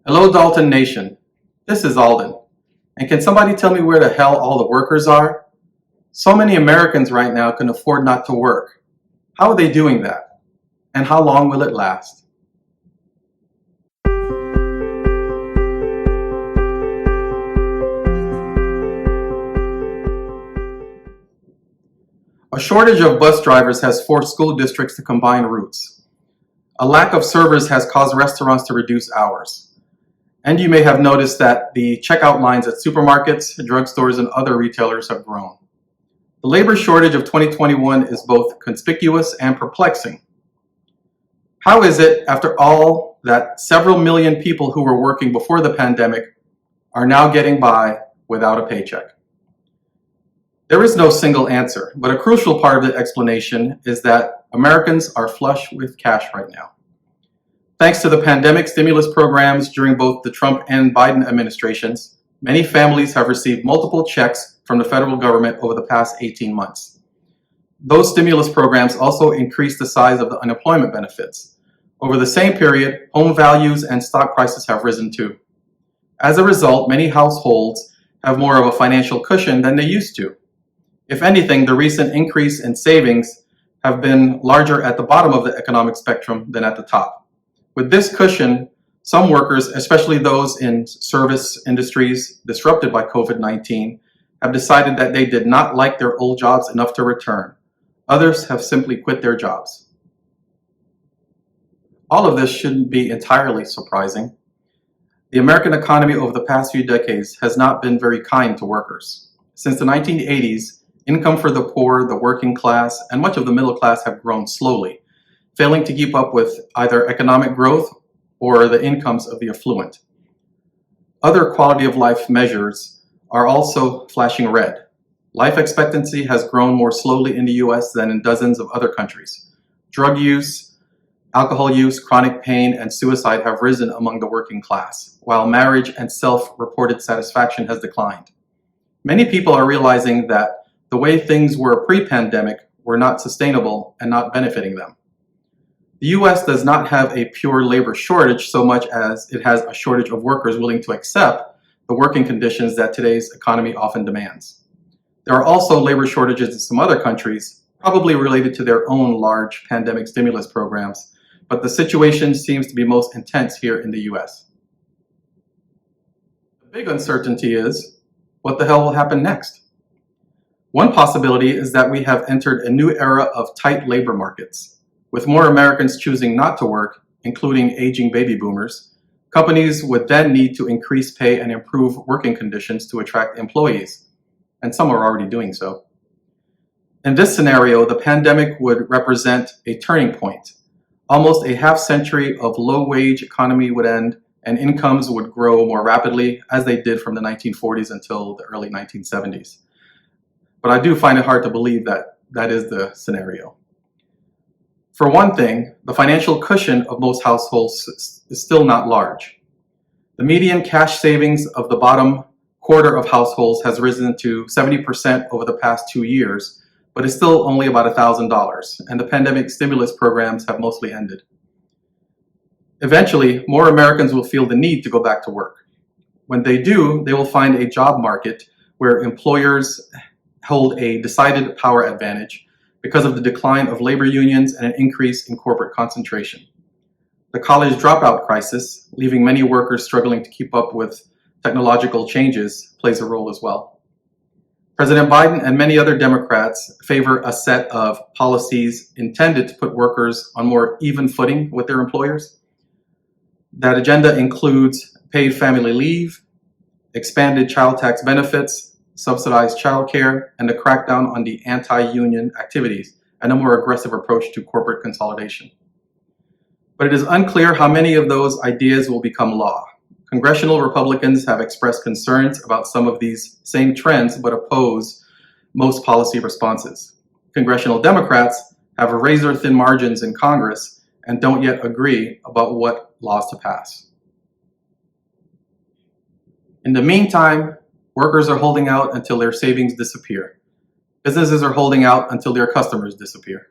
Hello, Dalton Nation. This is Alden. And can somebody tell me where the hell all the workers are? So many Americans right now can afford not to work. How are they doing that? And how long will it last? A shortage of bus drivers has forced school districts to combine routes. A lack of servers has caused restaurants to reduce hours. And you may have noticed that the checkout lines at supermarkets, drugstores, and other retailers have grown. The labor shortage of 2021 is both conspicuous and perplexing. How is it, after all, that several million people who were working before the pandemic are now getting by without a paycheck? There is no single answer, but a crucial part of the explanation is that Americans are flush with cash right now. Thanks to the pandemic stimulus programs during both the Trump and Biden administrations, many families have received multiple checks from the federal government over the past 18 months. Those stimulus programs also increased the size of the unemployment benefits. Over the same period, home values and stock prices have risen too. As a result, many households have more of a financial cushion than they used to. If anything, the recent increase in savings have been larger at the bottom of the economic spectrum than at the top. With this cushion, some workers, especially those in service industries disrupted by COVID-19, have decided that they did not like their old jobs enough to return. Others have simply quit their jobs. All of this shouldn't be entirely surprising. The American economy over the past few decades has not been very kind to workers. Since the 1980s, income for the poor, the working class, and much of the middle class have grown slowly, failing to keep up with either economic growth or the incomes of the affluent. Other quality of life measures are also flashing red. Life expectancy has grown more slowly in the US than in dozens of other countries. Drug use, alcohol use, chronic pain, and suicide have risen among the working class, while marriage and self-reported satisfaction has declined. Many people are realizing that the way things were pre-pandemic were not sustainable and not benefiting them. The US does not have a pure labor shortage so much as it has a shortage of workers willing to accept the working conditions that today's economy often demands. There are also labor shortages in some other countries, probably related to their own large pandemic stimulus programs, but the situation seems to be most intense here in the US. The big uncertainty is, what the hell will happen next? One possibility is that we have entered a new era of tight labor markets. With more Americans choosing not to work, including aging baby boomers, companies would then need to increase pay and improve working conditions to attract employees, and some are already doing so. In this scenario, the pandemic would represent a turning point. Almost a half-century of low-wage economy would end, and incomes would grow more rapidly, as they did from the 1940s until the early 1970s. But I do find it hard to believe that that is the scenario. For one thing, the financial cushion of most households is still not large. The median cash savings of the bottom quarter of households has risen to 70% over the past 2 years, but is still only about $1,000, and the pandemic stimulus programs have mostly ended. Eventually, more Americans will feel the need to go back to work. When they do, they will find a job market where employers hold a decided power advantage because of the decline of labor unions and an increase in corporate concentration. The college dropout crisis, leaving many workers struggling to keep up with technological changes, plays a role as well. President Biden and many other Democrats favor a set of policies intended to put workers on more even footing with their employers. That agenda includes paid family leave, expanded child tax benefits, subsidized childcare, and a crackdown on the anti-union activities, and a more aggressive approach to corporate consolidation. But it is unclear how many of those ideas will become law. Congressional Republicans have expressed concerns about some of these same trends, but oppose most policy responses. Congressional Democrats have razor-thin margins in Congress and don't yet agree about what laws to pass. In the meantime, workers are holding out until their savings disappear. Businesses are holding out until their customers disappear.